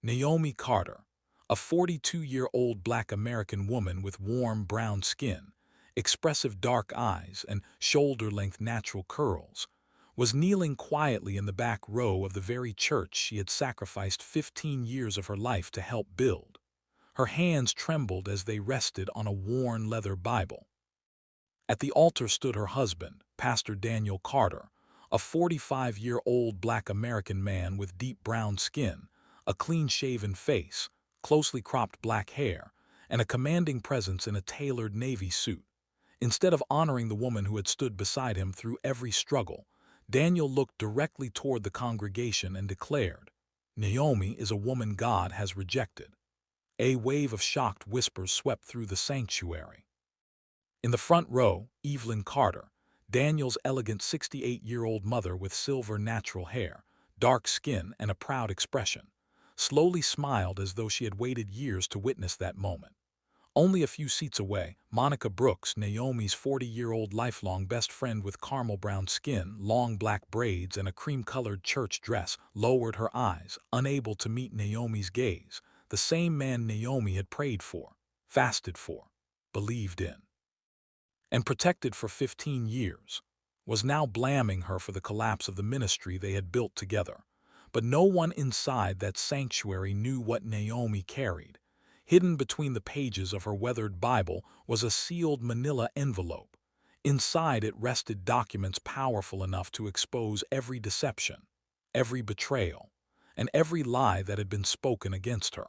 Naomi Carter, a 42-year-old Black American woman with warm brown skin, expressive dark eyes, and shoulder-length natural curls, was kneeling quietly in the back row of the very church she had sacrificed 15 years of her life to help build. Her hands trembled as they rested on a worn leather Bible. At the altar stood her husband, Pastor Daniel Carter, a 45-year-old Black American man with deep brown skin, a clean-shaven face, closely cropped black hair, and a commanding presence in a tailored navy suit. Instead of honoring the woman who had stood beside him through every struggle, Daniel looked directly toward the congregation and declared, "Naomi is a woman God has rejected." A wave of shocked whispers swept through the sanctuary. In the front row, Evelyn Carter, Daniel's elegant 68-year-old mother with silver natural hair, dark skin, and a proud expression, slowly smiled as though she had waited years to witness that moment. Only a few seats away, Monica Brooks, Naomi's 40-year-old lifelong best friend with caramel brown skin, long black braids, and a cream-colored church dress, lowered her eyes, unable to meet Naomi's gaze. The same man Naomi had prayed for, fasted for, believed in, and protected for 15 years, was now blaming her for the collapse of the ministry they had built together. But no one inside that sanctuary knew what Naomi carried. Hidden between the pages of her weathered Bible was a sealed manila envelope. Inside it rested documents powerful enough to expose every deception, every betrayal, and every lie that had been spoken against her.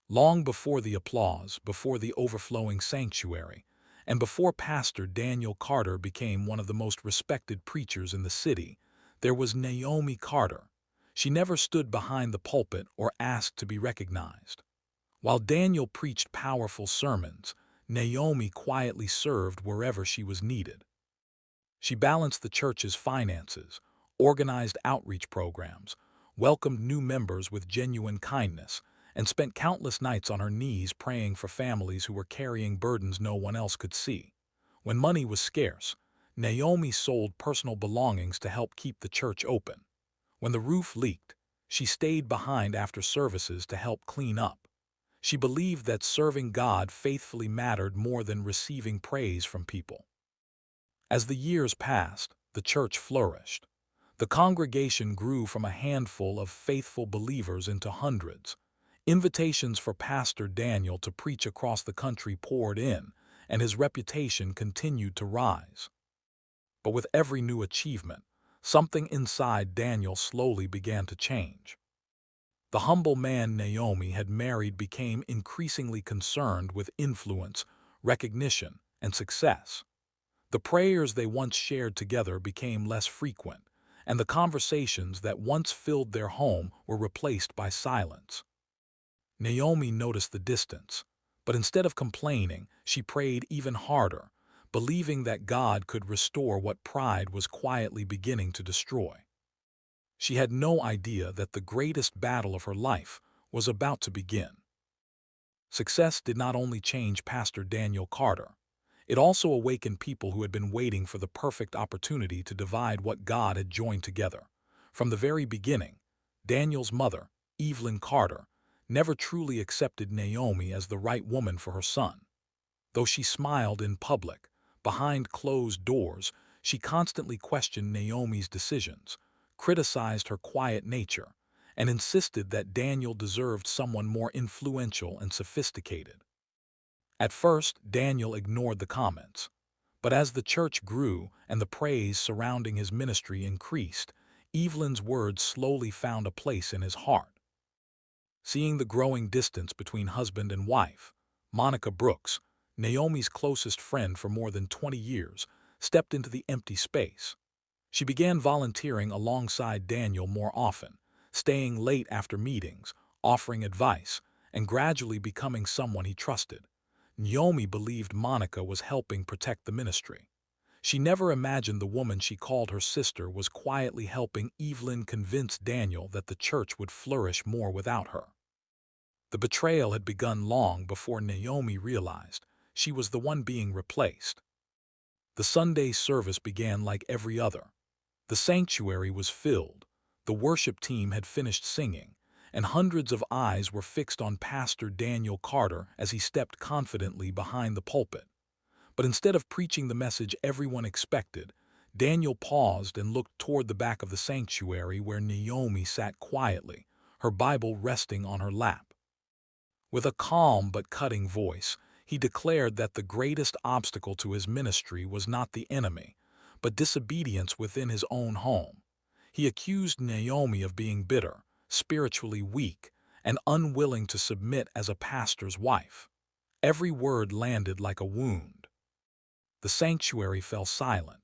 Long before the applause, before the overflowing sanctuary, and before Pastor Daniel Carter became one of the most respected preachers in the city, there was Naomi Carter. She never stood behind the pulpit or asked to be recognized. While Daniel preached powerful sermons, Naomi quietly served wherever she was needed. She balanced the church's finances, organized outreach programs, welcomed new members with genuine kindness, and spent countless nights on her knees praying for families who were carrying burdens no one else could see. When money was scarce, Naomi sold personal belongings to help keep the church open. When the roof leaked, she stayed behind after services to help clean up. She believed that serving God faithfully mattered more than receiving praise from people. As the years passed, the church flourished. The congregation grew from a handful of faithful believers into hundreds. Invitations for Pastor Daniel to preach across the country poured in, and his reputation continued to rise. But with every new achievement, something inside Daniel slowly began to change. The humble man Naomi had married became increasingly concerned with influence, recognition, and success. The prayers they once shared together became less frequent, and the conversations that once filled their home were replaced by silence. Naomi noticed the distance, but instead of complaining, she prayed even harder, believing that God could restore what pride was quietly beginning to destroy. She had no idea that the greatest battle of her life was about to begin. Success did not only change Pastor Daniel Carter, it also awakened people who had been waiting for the perfect opportunity to divide what God had joined together. From the very beginning, Daniel's mother, Evelyn Carter, never truly accepted Naomi as the right woman for her son. Though she smiled in public, behind closed doors, she constantly questioned Naomi's decisions, criticized her quiet nature, and insisted that Daniel deserved someone more influential and sophisticated. At first, Daniel ignored the comments, but as the church grew and the praise surrounding his ministry increased, Evelyn's words slowly found a place in his heart. Seeing the growing distance between husband and wife, Monica Brooks, Naomi's closest friend for more than 20 years, stepped into the empty space. She began volunteering alongside Daniel more often, staying late after meetings, offering advice, and gradually becoming someone he trusted. Naomi believed Monica was helping protect the ministry. She never imagined the woman she called her sister was quietly helping Evelyn convince Daniel that the church would flourish more without her. The betrayal had begun long before Naomi realized she was the one being replaced. The Sunday service began like every other. The sanctuary was filled, the worship team had finished singing, and hundreds of eyes were fixed on Pastor Daniel Carter as he stepped confidently behind the pulpit. But instead of preaching the message everyone expected, Daniel paused and looked toward the back of the sanctuary where Naomi sat quietly, her Bible resting on her lap. With a calm but cutting voice, he declared that the greatest obstacle to his ministry was not the enemy, but disobedience within his own home. He accused Naomi of being bitter, spiritually weak, and unwilling to submit as a pastor's wife. Every word landed like a wound. The sanctuary fell silent.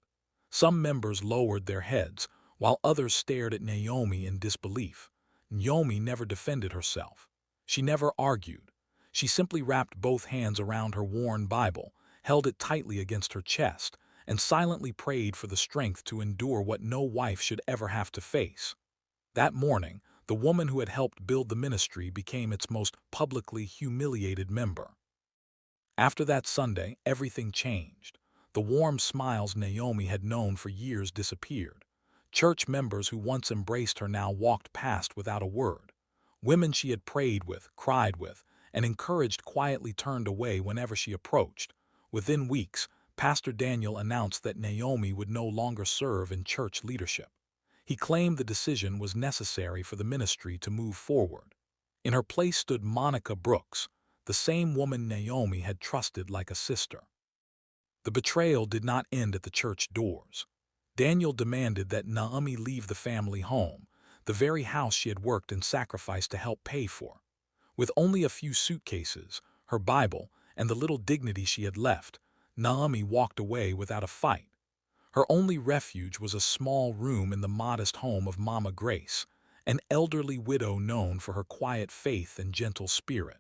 Some members lowered their heads, while others stared at Naomi in disbelief. Naomi never defended herself. She never argued. She simply wrapped both hands around her worn Bible, held it tightly against her chest, and silently prayed for the strength to endure what no wife should ever have to face. That morning, the woman who had helped build the ministry became its most publicly humiliated member. After that Sunday, everything changed. The warm smiles Naomi had known for years disappeared. Church members who once embraced her now walked past without a word. Women she had prayed with, cried with, and encouraged quietly turned away whenever she approached. Within weeks, Pastor Daniel announced that Naomi would no longer serve in church leadership. He claimed the decision was necessary for the ministry to move forward. In her place stood Monica Brooks, the same woman Naomi had trusted like a sister. The betrayal did not end at the church doors. Daniel demanded that Naomi leave the family home, the very house she had worked and sacrificed to help pay for. With only a few suitcases, her Bible, and the little dignity she had left, Naomi walked away without a fight. Her only refuge was a small room in the modest home of Mama Grace, an elderly widow known for her quiet faith and gentle spirit.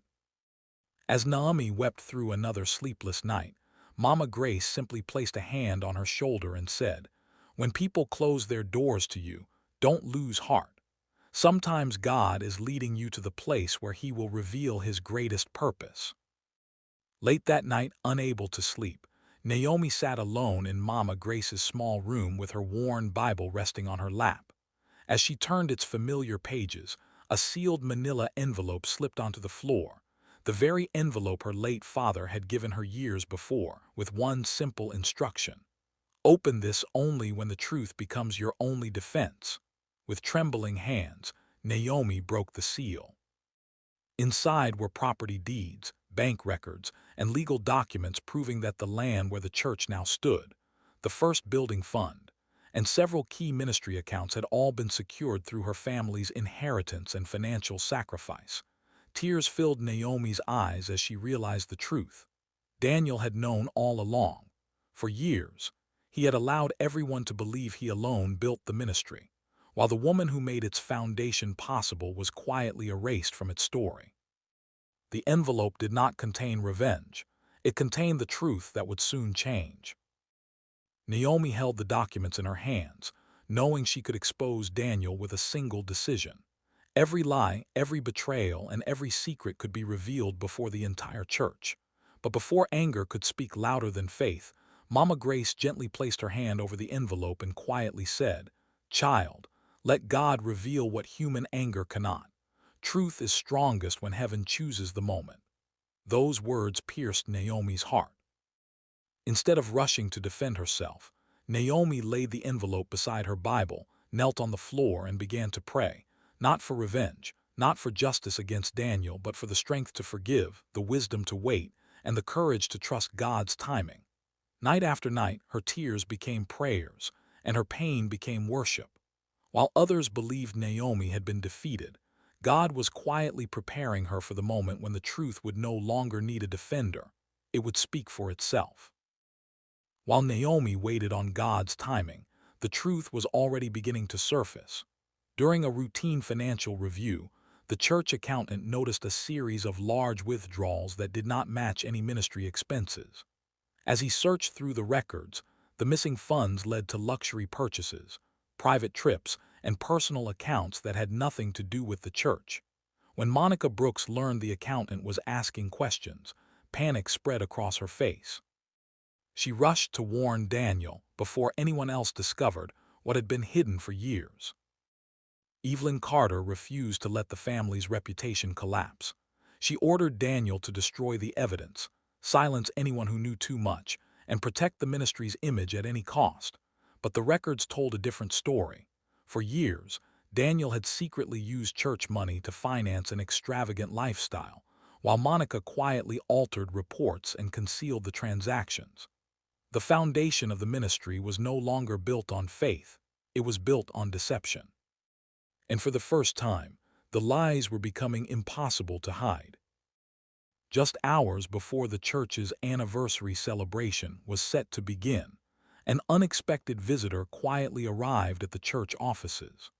As Naomi wept through another sleepless night, Mama Grace simply placed a hand on her shoulder and said, "When people close their doors to you, don't lose heart. Sometimes God is leading you to the place where He will reveal His greatest purpose." Late that night, unable to sleep, Naomi sat alone in Mama Grace's small room with her worn Bible resting on her lap. As she turned its familiar pages, a sealed manila envelope slipped onto the floor, the very envelope her late father had given her years before, with one simple instruction: "Open this only when the truth becomes your only defense." With trembling hands, Naomi broke the seal. Inside were property deeds, bank records, and legal documents proving that the land where the church now stood, the first building fund, and several key ministry accounts had all been secured through her family's inheritance and financial sacrifice. Tears filled Naomi's eyes as she realized the truth. Daniel had known all along. For years, he had allowed everyone to believe he alone built the ministry, while the woman who made its foundation possible was quietly erased from its story. The envelope did not contain revenge. It contained the truth that would soon change. Naomi held the documents in her hands, knowing she could expose Daniel with a single decision. Every lie, every betrayal, and every secret could be revealed before the entire church. But before anger could speak louder than faith, Mama Grace gently placed her hand over the envelope and quietly said, "Child, let God reveal what human anger cannot. Truth is strongest when heaven chooses the moment." Those words pierced Naomi's heart. Instead of rushing to defend herself, Naomi laid the envelope beside her Bible, knelt on the floor, and began to pray, not for revenge, not for justice against Daniel, but for the strength to forgive, the wisdom to wait, and the courage to trust God's timing. Night after night, her tears became prayers, and her pain became worship. While others believed Naomi had been defeated, God was quietly preparing her for the moment when the truth would no longer need a defender. It would speak for itself. While Naomi waited on God's timing, the truth was already beginning to surface. During a routine financial review, the church accountant noticed a series of large withdrawals that did not match any ministry expenses. As he searched through the records, the missing funds led to luxury purchases, private trips, and personal accounts that had nothing to do with the church. When Monica Brooks learned the accountant was asking questions, panic spread across her face. She rushed to warn Daniel before anyone else discovered what had been hidden for years. Evelyn Carter refused to let the family's reputation collapse. She ordered Daniel to destroy the evidence, silence anyone who knew too much, and protect the ministry's image at any cost. But the records told a different story. For years, Daniel had secretly used church money to finance an extravagant lifestyle, while Monica quietly altered reports and concealed the transactions. The foundation of the ministry was no longer built on faith, it was built on deception. And for the first time, the lies were becoming impossible to hide. Just hours before the church's anniversary celebration was set to begin, an unexpected visitor quietly arrived at the church offices.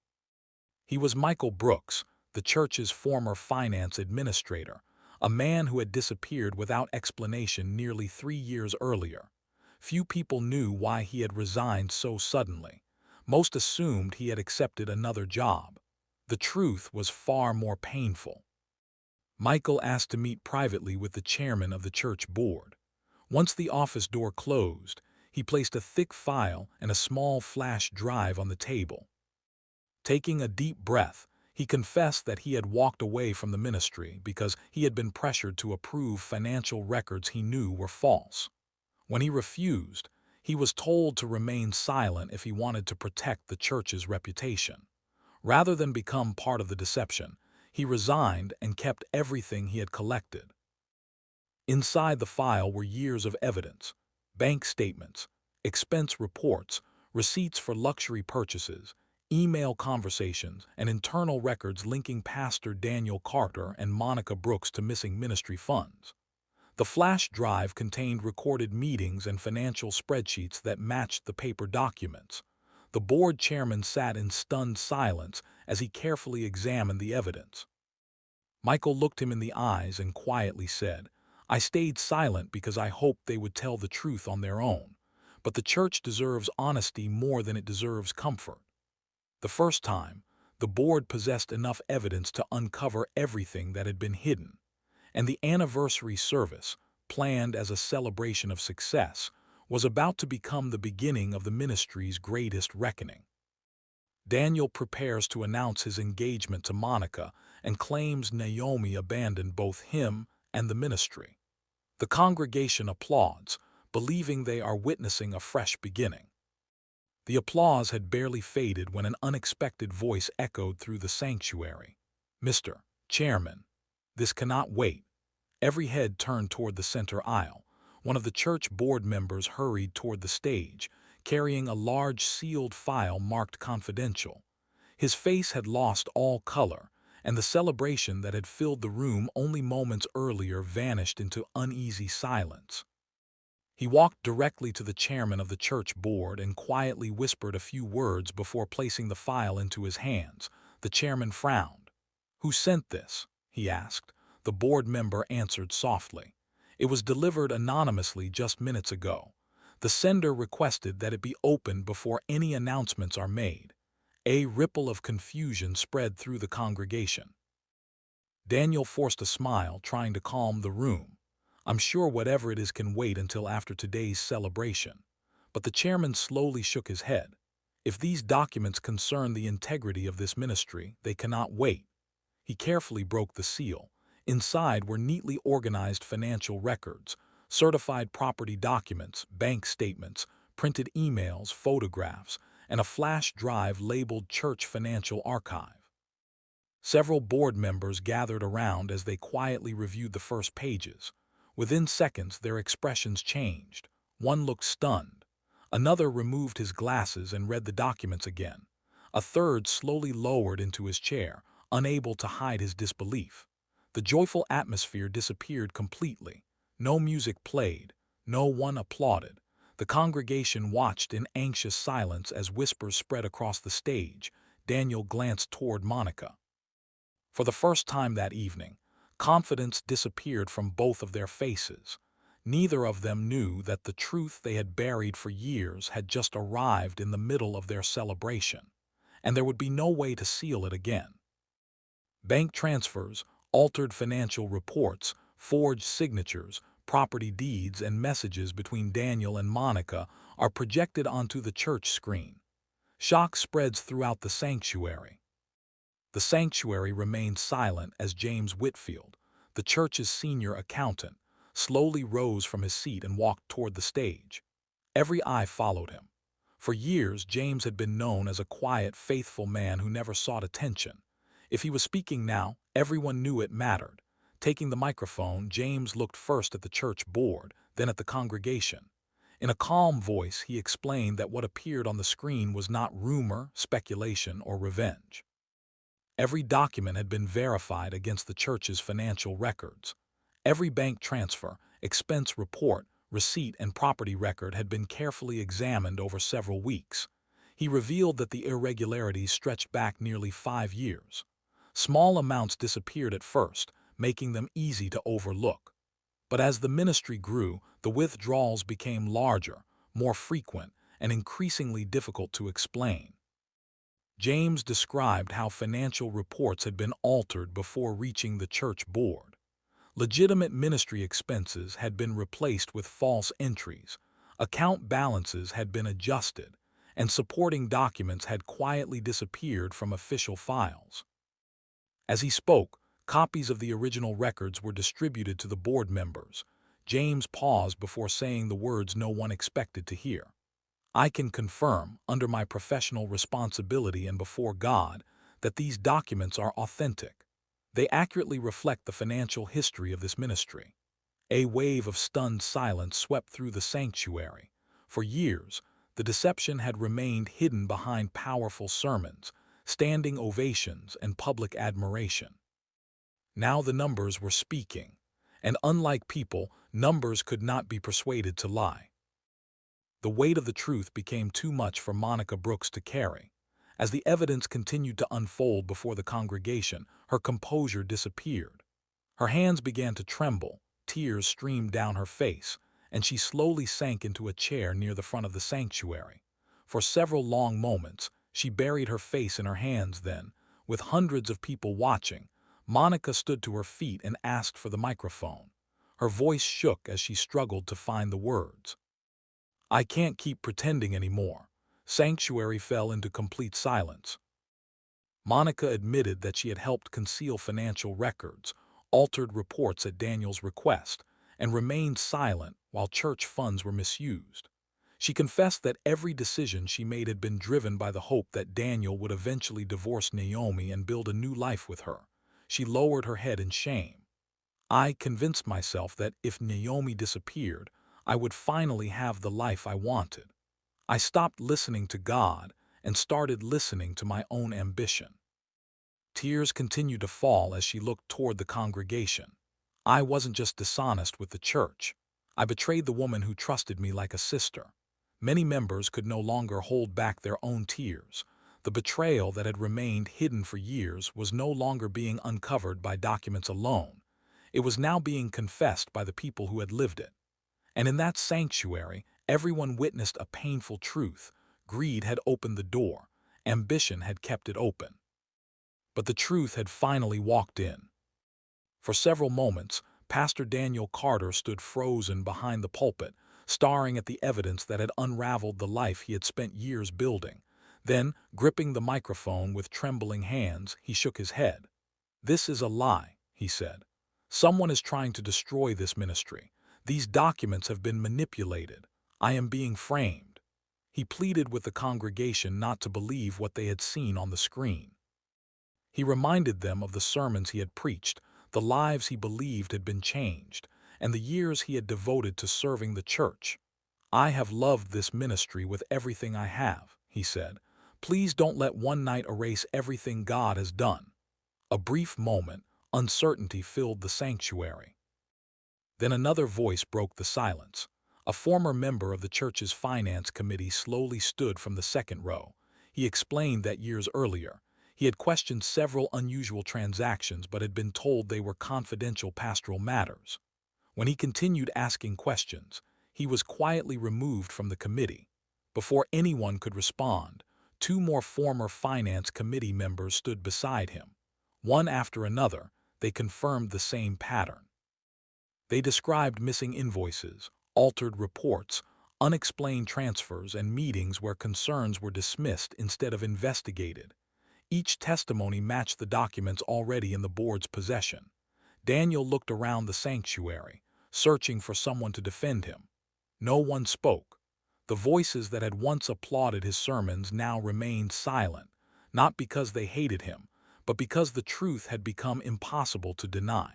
He was Michael Brooks, the church's former finance administrator, a man who had disappeared without explanation nearly 3 years earlier. Few people knew why he had resigned so suddenly. Most assumed he had accepted another job. The truth was far more painful. Michael asked to meet privately with the chairman of the church board. Once the office door closed, he placed a thick file and a small flash drive on the table. Taking a deep breath, he confessed that he had walked away from the ministry because he had been pressured to approve financial records he knew were false. When he refused, he was told to remain silent if he wanted to protect the church's reputation. Rather than become part of the deception, he resigned and kept everything he had collected. Inside the file were years of evidence, bank statements, expense reports, receipts for luxury purchases, email conversations, and internal records linking Pastor Daniel Carter and Monica Brooks to missing ministry funds. The flash drive contained recorded meetings and financial spreadsheets that matched the paper documents. The board chairman sat in stunned silence as he carefully examined the evidence. Michael looked him in the eyes and quietly said, "I stayed silent because I hoped they would tell the truth on their own, but the church deserves honesty more than it deserves comfort." The first time, the board possessed enough evidence to uncover everything that had been hidden, and the anniversary service, planned as a celebration of success, was about to become the beginning of the ministry's greatest reckoning. Daniel prepares to announce his engagement to Monica and claims Naomi abandoned both him and the ministry. The congregation applauds, believing they are witnessing a fresh beginning. The applause had barely faded when an unexpected voice echoed through the sanctuary. "Mr. Chairman, this cannot wait." Every head turned toward the center aisle. One of the church board members hurried toward the stage, carrying a large sealed file marked confidential. His face had lost all color, and the celebration that had filled the room only moments earlier vanished into uneasy silence. He walked directly to the chairman of the church board and quietly whispered a few words before placing the file into his hands. The chairman frowned. "Who sent this?" he asked. The board member answered softly. "It was delivered anonymously just minutes ago. The sender requested that it be opened before any announcements are made." A ripple of confusion spread through the congregation. Daniel forced a smile, trying to calm the room. "I'm sure whatever it is can wait until after today's celebration." But the chairman slowly shook his head. "If these documents concern the integrity of this ministry, they cannot wait." He carefully broke the seal. Inside were neatly organized financial records, certified property documents, bank statements, printed emails, photographs, and a flash drive labeled Church Financial Archive. Several board members gathered around as they quietly reviewed the first pages. Within seconds, their expressions changed. One looked stunned. Another removed his glasses and read the documents again. A third slowly lowered into his chair, unable to hide his disbelief. The joyful atmosphere disappeared completely. No music played. No one applauded. The congregation watched in anxious silence as whispers spread across the stage. Daniel glanced toward Monica. For the first time that evening, confidence disappeared from both of their faces. Neither of them knew that the truth they had buried for years had just arrived in the middle of their celebration, and there would be no way to seal it again. Bank transfers, altered financial reports, forged signatures, property deeds, and messages between Daniel and Monica are projected onto the church screen. Shock spreads throughout the sanctuary. The sanctuary remained silent as James Whitfield, the church's senior accountant, slowly rose from his seat and walked toward the stage. Every eye followed him. For years, James had been known as a quiet, faithful man who never sought attention. If he was speaking now, everyone knew it mattered. Taking the microphone, James looked first at the church board, then at the congregation. In a calm voice, he explained that what appeared on the screen was not rumor, speculation, or revenge. Every document had been verified against the church's financial records. Every bank transfer, expense report, receipt, and property record had been carefully examined over several weeks. He revealed that the irregularities stretched back nearly 5 years. Small amounts disappeared at first, making them easy to overlook. But as the ministry grew, the withdrawals became larger, more frequent, and increasingly difficult to explain. James described how financial reports had been altered before reaching the church board. Legitimate ministry expenses had been replaced with false entries, account balances had been adjusted, and supporting documents had quietly disappeared from official files. As he spoke, copies of the original records were distributed to the board members. James paused before saying the words no one expected to hear. I can confirm, under my professional responsibility and before God, that these documents are authentic. They accurately reflect the financial history of this ministry. A wave of stunned silence swept through the sanctuary. For years, the deception had remained hidden behind powerful sermons, standing ovations, and public admiration. Now the numbers were speaking, and unlike people, numbers could not be persuaded to lie. The weight of the truth became too much for Monica Brooks to carry. As the evidence continued to unfold before the congregation, her composure disappeared. Her hands began to tremble, tears streamed down her face, and she slowly sank into a chair near the front of the sanctuary. For several long moments, she buried her face in her hands. Then, with hundreds of people watching, Monica stood to her feet and asked for the microphone. Her voice shook as she struggled to find the words. I can't keep pretending anymore. Sanctuary fell into complete silence. Monica admitted that she had helped conceal financial records, altered reports at Daniel's request, and remained silent while church funds were misused. She confessed that every decision she made had been driven by the hope that Daniel would eventually divorce Naomi and build a new life with her. She lowered her head in shame. I convinced myself that if Naomi disappeared, I would finally have the life I wanted. I stopped listening to God and started listening to my own ambition. Tears continued to fall as she looked toward the congregation. I wasn't just dishonest with the church. I betrayed the woman who trusted me like a sister. Many members could no longer hold back their own tears. The betrayal that had remained hidden for years was no longer being uncovered by documents alone. It was now being confessed by the people who had lived it. And in that sanctuary, everyone witnessed a painful truth. Greed had opened the door. Ambition had kept it open. But the truth had finally walked in. For several moments, Pastor Daniel Carter stood frozen behind the pulpit, staring at the evidence that had unraveled the life he had spent years building. Then, gripping the microphone with trembling hands, he shook his head. This is a lie, he said. Someone is trying to destroy this ministry. These documents have been manipulated. I am being framed. He pleaded with the congregation not to believe what they had seen on the screen. He reminded them of the sermons he had preached, the lives he believed had been changed, and the years he had devoted to serving the church. I have loved this ministry with everything I have, he said. Please don't let one night erase everything God has done. A brief moment, uncertainty filled the sanctuary. Then another voice broke the silence. A former member of the church's finance committee slowly stood from the second row. He explained that years earlier, he had questioned several unusual transactions but had been told they were confidential pastoral matters. When he continued asking questions, he was quietly removed from the committee. Before anyone could respond, 2 more former finance committee members stood beside him. One after another, they confirmed the same pattern. They described missing invoices, altered reports, unexplained transfers, and meetings where concerns were dismissed instead of investigated. Each testimony matched the documents already in the board's possession. Daniel looked around the sanctuary, searching for someone to defend him. No one spoke. The voices that had once applauded his sermons now remained silent, not because they hated him, but because the truth had become impossible to deny.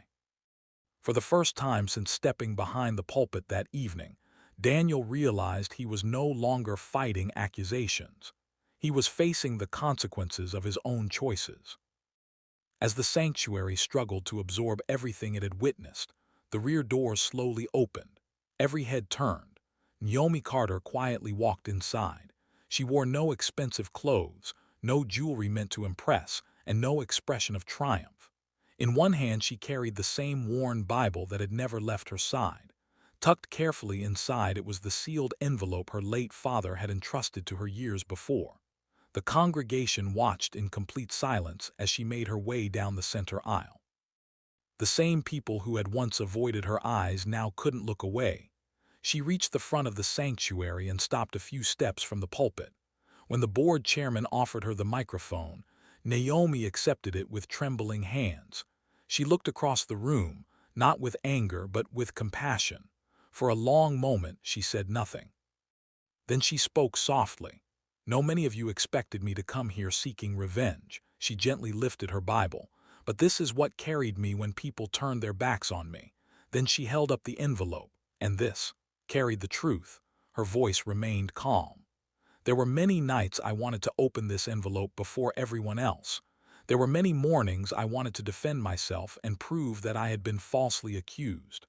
For the first time since stepping behind the pulpit that evening, Daniel realized he was no longer fighting accusations. He was facing the consequences of his own choices. As the sanctuary struggled to absorb everything it had witnessed, the rear doors slowly opened. Every head turned. Naomi Carter quietly walked inside. She wore no expensive clothes, no jewelry meant to impress, and no expression of triumph. In one hand she carried the same worn Bible that had never left her side. Tucked carefully inside it was the sealed envelope her late father had entrusted to her years before. The congregation watched in complete silence as she made her way down the center aisle. The same people who had once avoided her eyes now couldn't look away. She reached the front of the sanctuary and stopped a few steps from the pulpit. When the board chairman offered her the microphone, Naomi accepted it with trembling hands. She looked across the room, not with anger but with compassion. For a long moment she said nothing. Then she spoke softly. "No, many of you expected me to come here seeking revenge." She gently lifted her Bible. "But this is what carried me when people turned their backs on me." Then she held up the envelope, and this carried the truth. Her voice remained calm. "There were many nights I wanted to open this envelope before everyone else. There were many mornings I wanted to defend myself and prove that I had been falsely accused.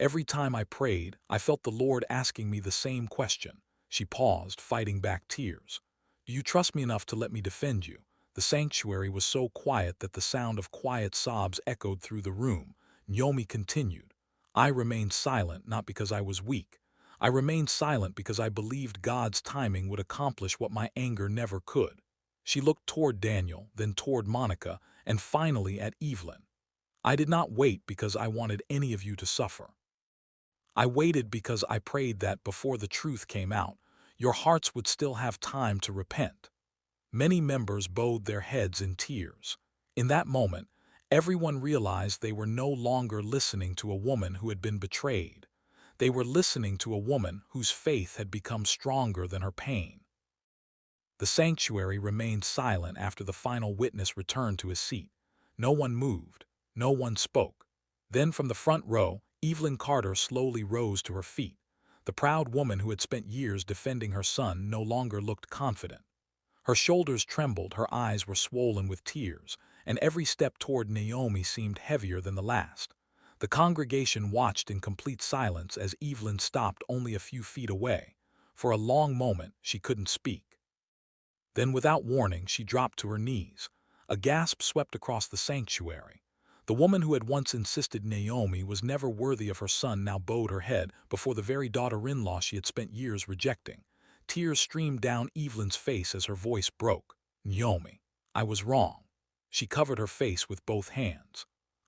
Every time I prayed, I felt the Lord asking me the same question." She paused, fighting back tears. "Do you trust me enough to let me defend you?" The sanctuary was so quiet that the sound of quiet sobs echoed through the room. Naomi continued, "I remained silent not because I was weak. I remained silent because I believed God's timing would accomplish what my anger never could." She looked toward Daniel, then toward Monica, and finally at Evelyn. "I did not wait because I wanted any of you to suffer. I waited because I prayed that before the truth came out, your hearts would still have time to repent." Many members bowed their heads in tears. In that moment, everyone realized they were no longer listening to a woman who had been betrayed. They were listening to a woman whose faith had become stronger than her pain. The sanctuary remained silent after the final witness returned to his seat. No one moved. No one spoke. Then from the front row, Evelyn Carter slowly rose to her feet. The proud woman who had spent years defending her son no longer looked confident. Her shoulders trembled, her eyes were swollen with tears, and every step toward Naomi seemed heavier than the last. The congregation watched in complete silence as Evelyn stopped only a few feet away. For a long moment, she couldn't speak. Then, without warning, she dropped to her knees. A gasp swept across the sanctuary. The woman who had once insisted Naomi was never worthy of her son now bowed her head before the very daughter-in-law she had spent years rejecting. Tears streamed down Evelyn's face as her voice broke. "Naomi, I was wrong." She covered her face with both hands.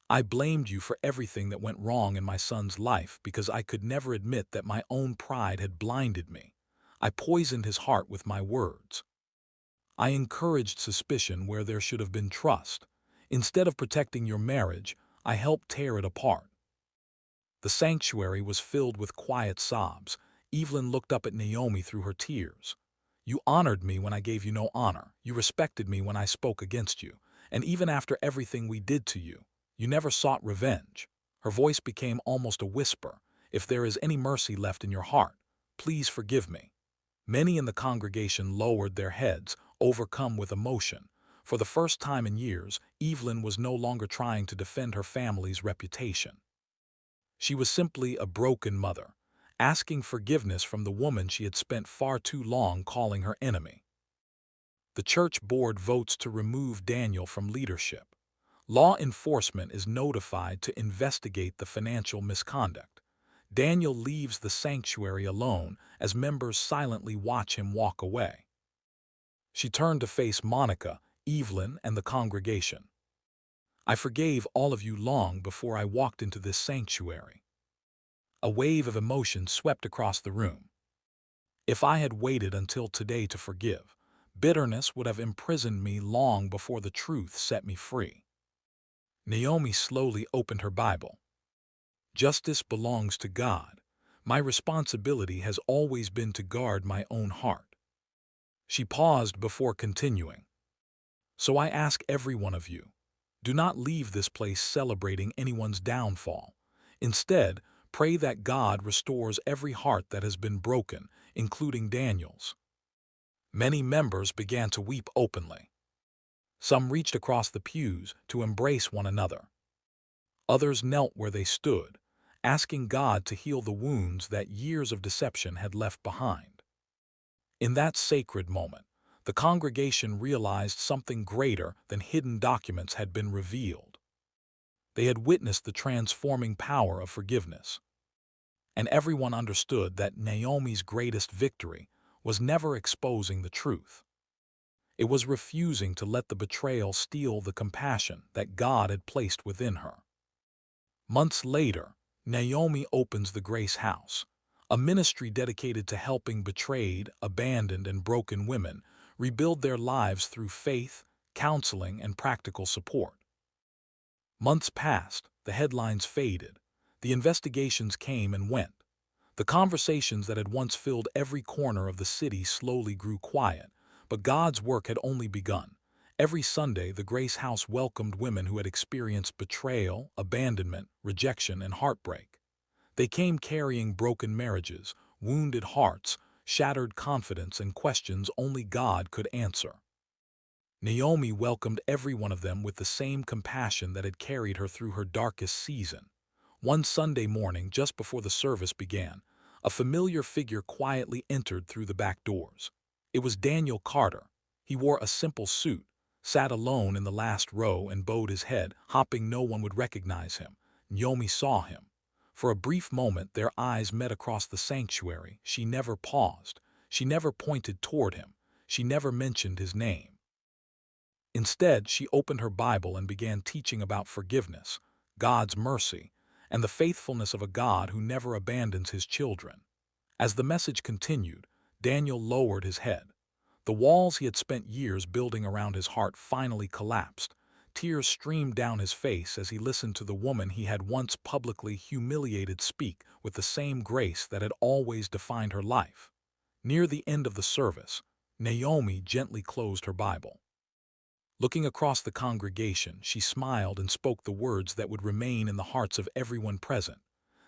"I blamed you for everything that went wrong in my son's life because I could never admit that my own pride had blinded me. I poisoned his heart with my words. I encouraged suspicion where there should have been trust. Instead of protecting your marriage, I helped tear it apart." The sanctuary was filled with quiet sobs. Evelyn looked up at Naomi through her tears. "You honored me when I gave you no honor. You respected me when I spoke against you. And even after everything we did to you, you never sought revenge." Her voice became almost a whisper. "If there is any mercy left in your heart, please forgive me." Many in the congregation lowered their heads, overcome with emotion. For the first time in years, Evelyn was no longer trying to defend her family's reputation. She was simply a broken mother, asking forgiveness from the woman she had spent far too long calling her enemy. The church board votes to remove Daniel from leadership. Law enforcement is notified to investigate the financial misconduct. Daniel leaves the sanctuary alone as members silently watch him walk away. She turned to face Monica, Evelyn, and the congregation. "I forgave all of you long before I walked into this sanctuary." A wave of emotion swept across the room. "If I had waited until today to forgive, Bitterness would have imprisoned me long before the truth set me free. Naomi slowly opened her Bible. Justice belongs to God. My responsibility has always been to guard my own heart. She paused before continuing. So I ask every one of you, do not leave this place celebrating anyone's downfall. Instead, pray that God restores every heart that has been broken, including Daniel's. Many members began to weep openly. Some reached across the pews to embrace one another. Others knelt where they stood, asking God to heal the wounds that years of deception had left behind. In that sacred moment, the congregation realized something greater than hidden documents had been revealed. They had witnessed the transforming power of forgiveness. And everyone understood that Naomi's greatest victory was never exposing the truth. It was refusing to let the betrayal steal the compassion that God had placed within her. Months later, Naomi opens the Grace House, a ministry dedicated to helping betrayed, abandoned, and broken women rebuild their lives through faith, counseling, and practical support. Months passed, the headlines faded, the investigations came and went. The conversations that had once filled every corner of the city slowly grew quiet, but God's work had only begun. Every Sunday, the Grace House welcomed women who had experienced betrayal, abandonment, rejection, and heartbreak. They came carrying broken marriages, wounded hearts, shattered confidence, and questions only God could answer. Naomi welcomed every one of them with the same compassion that had carried her through her darkest season. One Sunday morning, just before the service began, a familiar figure quietly entered through the back doors. It was Daniel Carter. He wore a simple suit, sat alone in the last row, and bowed his head, hoping no one would recognize him. Naomi saw him. For a brief moment, their eyes met across the sanctuary. She never paused. She never pointed toward him. She never mentioned his name. Instead, she opened her Bible and began teaching about forgiveness, God's mercy, and the faithfulness of a God who never abandons his children. As the message continued, Daniel lowered his head. The walls he had spent years building around his heart finally collapsed. Tears streamed down his face as he listened to the woman he had once publicly humiliated speak with the same grace that had always defined her life. Near the end of the service, Naomi gently closed her Bible. Looking across the congregation, she smiled and spoke the words that would remain in the hearts of everyone present.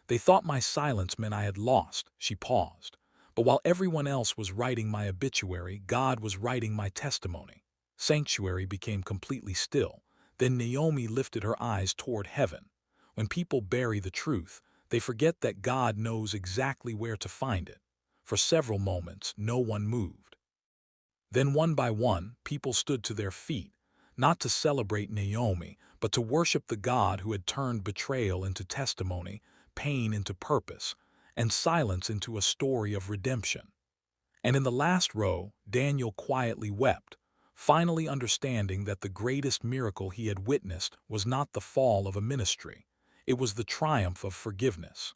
They thought my silence meant I had lost. She paused. But while everyone else was writing my obituary, God was writing my testimony. Sanctuary became completely still. Then Naomi lifted her eyes toward heaven. When people bury the truth, they forget that God knows exactly where to find it. For several moments, no one moved. Then one by one, people stood to their feet, not to celebrate Naomi, but to worship the God who had turned betrayal into testimony, pain into purpose, and silence into a story of redemption. And in the last row, Daniel quietly wept, finally understanding that the greatest miracle he had witnessed was not the fall of a ministry. It was the triumph of forgiveness.